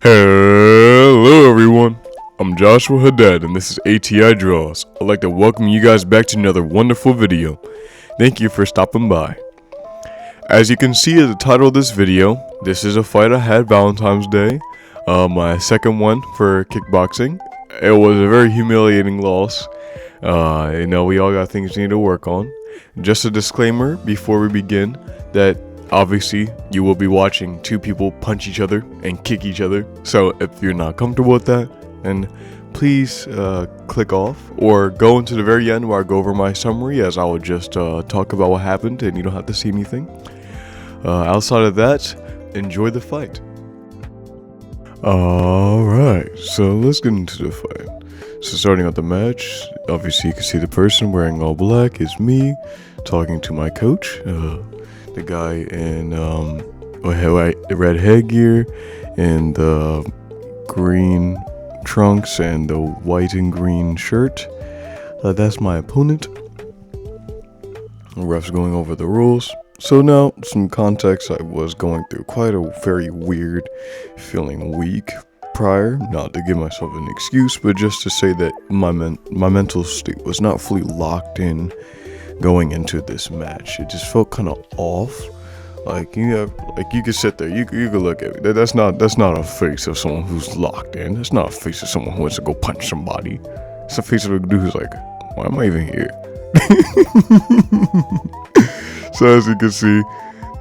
Hello everyone, I'm Joshua Haddad and this is A.T.I Draws. I'd like to welcome you guys back to another wonderful video. Thank you for stopping by. As you can see at the title of this video, this is a fight I had Valentine's Day, my second one for kickboxing. It was a very humiliating loss. We all got things we need to work on. Just a disclaimer before we begin that obviously you will be watching two people punch each other and kick each other. So if you're not comfortable with that, then please click off or go into the very end where I go over my summary, as I would just talk about what happened and you don't have to see anything. Outside of that, enjoy the fight. Alright, so let's get into the fight. So starting out the match, obviously you can see the person wearing all black is me, talking to my coach, the guy in the red headgear and the green trunks and the white and green shirt. That's my opponent. The ref's going over the rules. So now, some context, I was going through quite a very weird, feeling weak prior, not to give myself an excuse, but just to say that my mental state was not fully locked in going into this match. It just felt kind of off. Like you could sit there, you could look at me. That's not a face of someone who's locked in. That's not a face of someone who wants to go punch somebody. It's a face of a dude who's like, why am I even here? So as you can see,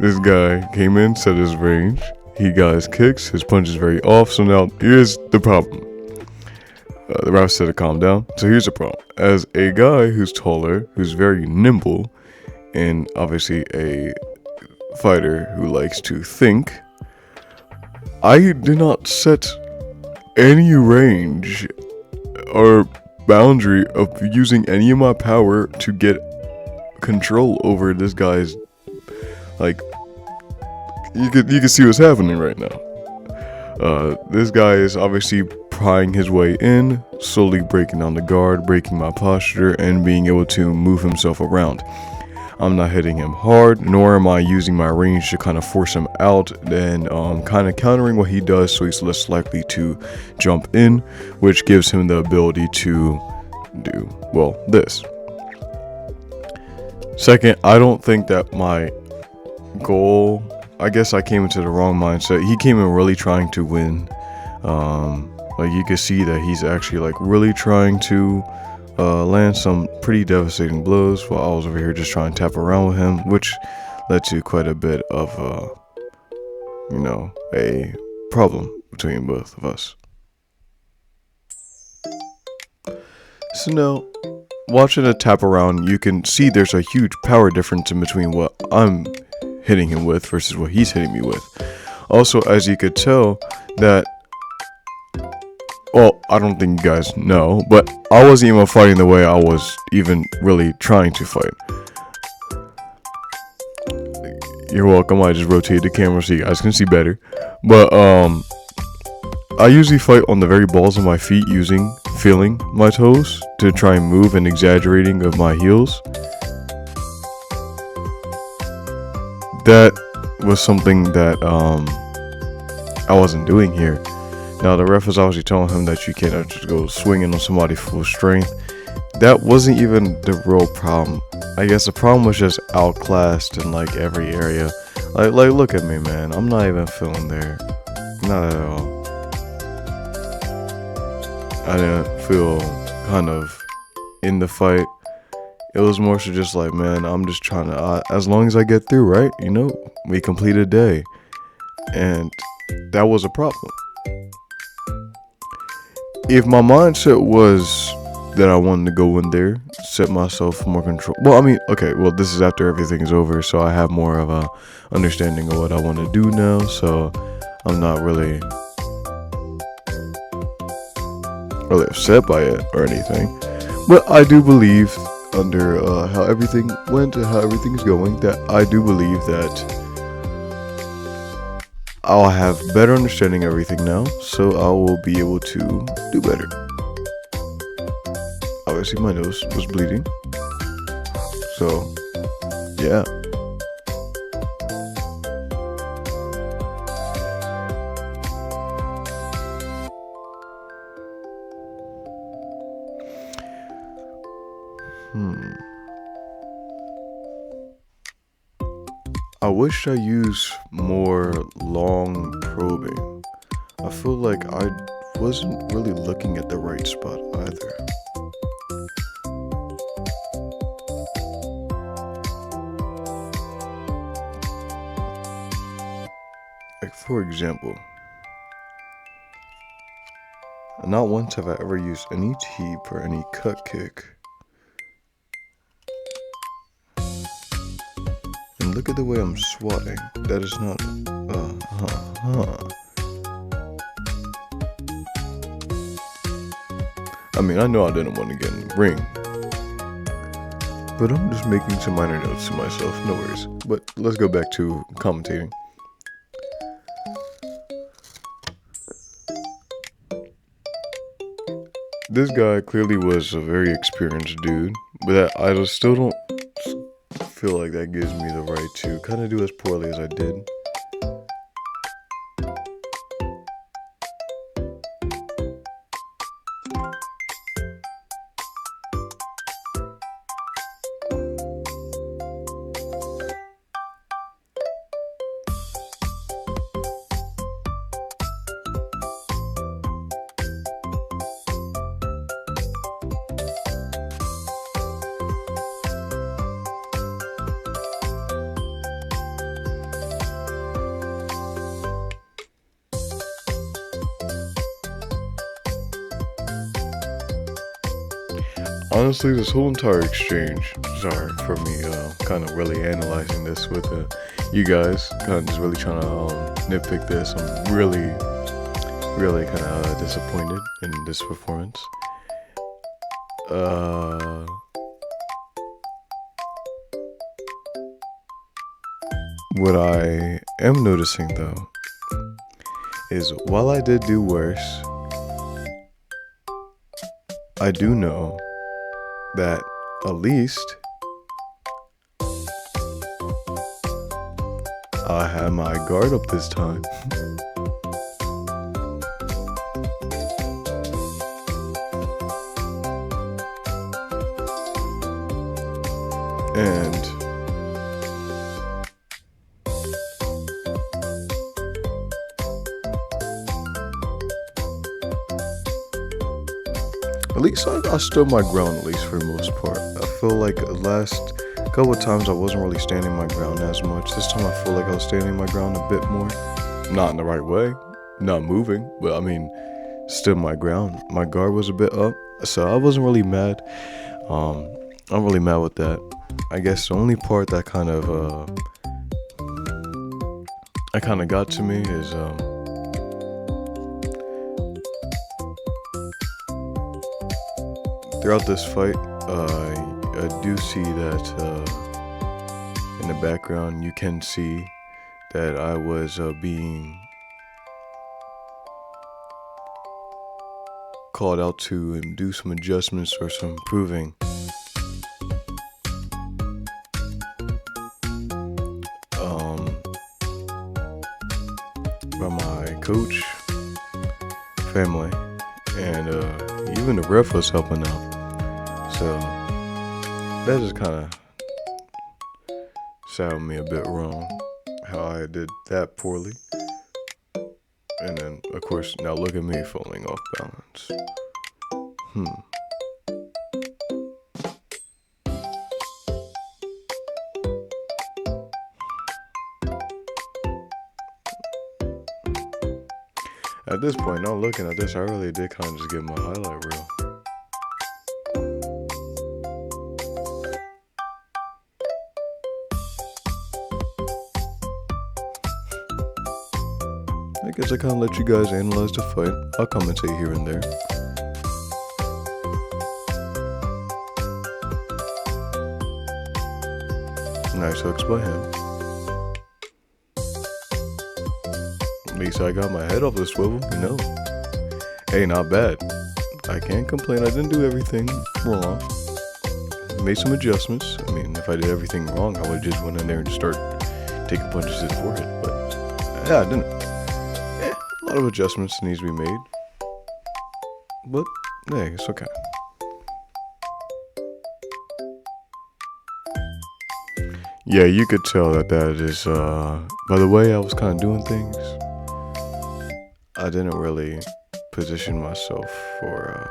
this guy came in, set his range. He got his kicks, his punch is very off. So now here's the problem. The ref said to calm down. So here's the problem. As a guy who's taller, who's very nimble, and obviously a fighter who likes to think, I did not set any range or boundary of using any of my power to get control over this guy's, like, you can see what's happening right now. This guy is obviously prying his way in, slowly breaking down the guard, breaking my posture, and being able to move himself around. I'm not hitting him hard, nor am I using my range to kind of force him out and kind of countering what he does, so he's less likely to jump in, which gives him the ability to do, well, this. Second, I don't think that my goal, I guess I came into the wrong mindset. He came in really trying to win. Like you can see that he's actually like really trying to land some pretty devastating blows, while I was over here just trying to tap around with him, which led to quite a bit of a problem between both of us. So now, watching a tap around, you can see there's a huge power difference in between what I'm hitting him with versus what he's hitting me with. Also, as you could tell that, well, I don't think you guys know, but I wasn't even fighting the way I was even really trying to fight. You're welcome. I just rotated the camera so you guys can see better. But I usually fight on the very balls of my feet, feeling my toes to try and move, and exaggerating of my heels. That was something that I wasn't doing here. Now the ref was obviously telling him that you can't just go swinging on somebody full strength. That wasn't even the real problem. I guess the problem was just outclassed in like every area. Like look at me, man. I'm not even feeling there. Not at all. I didn't feel kind of in the fight. It was more so just like, man, I'm just trying to, as long as I get through, right? We complete a day. And that was a problem. If my mindset was that I wanted to go in there, set myself for more control. Well, I mean, okay, well, this is after everything is over, so I have more of a understanding of what I want to do now. So I'm not really upset by it or anything. But I do believe, under how everything went and how everything's going, that I do believe that I'll have better understanding of everything now, so I will be able to do better. Obviously my nose was bleeding, so yeah. I wish I used more long probing. I feel like I wasn't really looking at the right spot either. Like, for example, not once have I ever used any teep or any cut kick. And look at the way I'm swatting. That is not, I mean, I know I didn't want to get in the ring, but I'm just making some minor notes to myself, no worries. But let's go back to commentating. This guy clearly was a very experienced dude, but I just still don't feel like that gives me the right to kind of do as poorly as I did. Honestly, this whole entire exchange, sorry for me kind of really analyzing this with you guys, kind of just really trying to nitpick this. I'm really kind of disappointed in this performance. What I am noticing though is while I did do worse, I do know that at least I had my guard up this time. And at least I stood my ground, at least for the most part. I feel like the last couple of times I wasn't really standing my ground as much. This time I feel like I was standing my ground a bit more. Not in the right way, not moving, but I mean, stood my ground. My guard was a bit up, so I wasn't really mad. I'm really mad with that. I guess the only part that kind of got to me is throughout this fight, I do see that in the background you can see that I was being called out to and do some adjustments or some improving. By my coach, family, and even the ref was helping out. So that just kind of sounded me a bit wrong, how I did that poorly. And then, of course, now look at me falling off balance. At this point, now looking at this, I really did kind of just get my highlight reel. I guess I kind of let you guys analyze the fight. I'll commentate here and there. Nice hooks by him. At least I got my head off the swivel, you know. Hey, not bad. I can't complain. I didn't do everything wrong. Made some adjustments. I mean, if I did everything wrong, I would have just went in there and start taking punches to the forehead. But yeah, I didn't. A lot of adjustments needs to be made. But hey, it's okay. yeah, you could tell that is, by the way I was kind of doing things, I didn't really position myself for,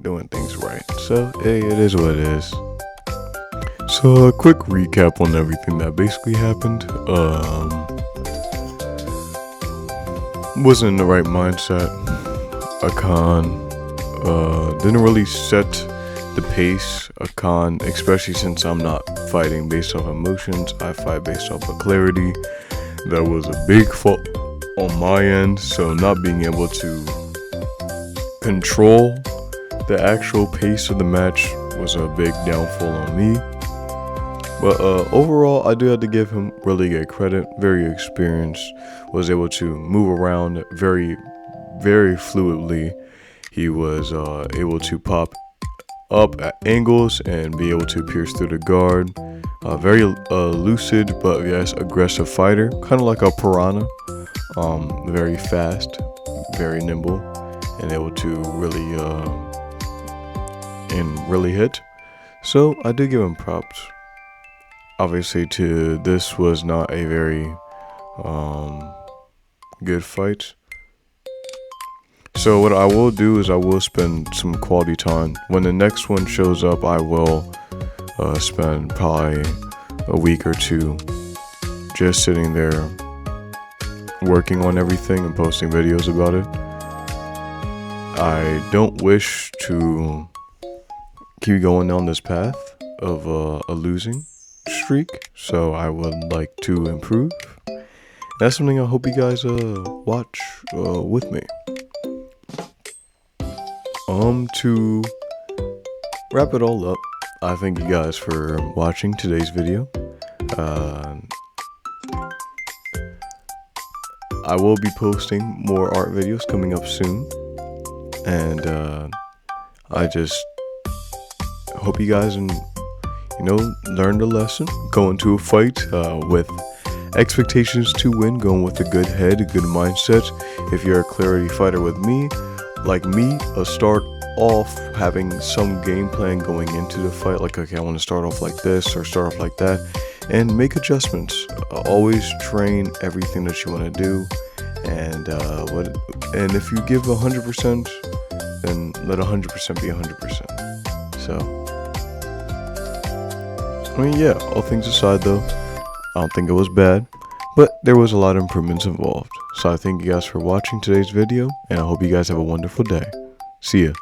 doing things right. So, hey, it is what it is. So, a quick recap on everything that basically happened. Wasn't in the right mindset. Akan didn't really set the pace. Akan, especially since I'm not fighting based off emotions, I fight based off of clarity. That was a big fault on my end, so not being able to control the actual pace of the match was a big downfall on me. But overall, I do have to give him really good credit. Very experienced, was able to move around very, very fluidly. He was able to pop up at angles and be able to pierce through the guard. Very lucid, but yes, aggressive fighter, kind of like a piranha. Very fast, very nimble, and able to really hit. So I do give him props. Obviously, this was not a very good fight. So what I will do is I will spend some quality time. When the next one shows up, I will spend probably a week or two just sitting there working on everything and posting videos about it. I don't wish to keep going down this path of a losing streak, so I would like to improve. That's something I hope you guys watch with me. To wrap it all up, I thank you guys for watching today's video. I will be posting more art videos coming up soon, and I just hope you guys learned a lesson. Go into a fight with expectations to win, going with a good head, a good mindset. If you're a clarity fighter with me, like me, start off having some game plan going into the fight, like, okay, I want to start off like this or start off like that, and make adjustments. Always train everything that you want to do, and if you give 100%, then let 100% be 100%. So, I mean, yeah, all things aside though, I don't think it was bad, but there was a lot of improvements involved. So I thank you guys for watching today's video, and I hope you guys have a wonderful day. See ya.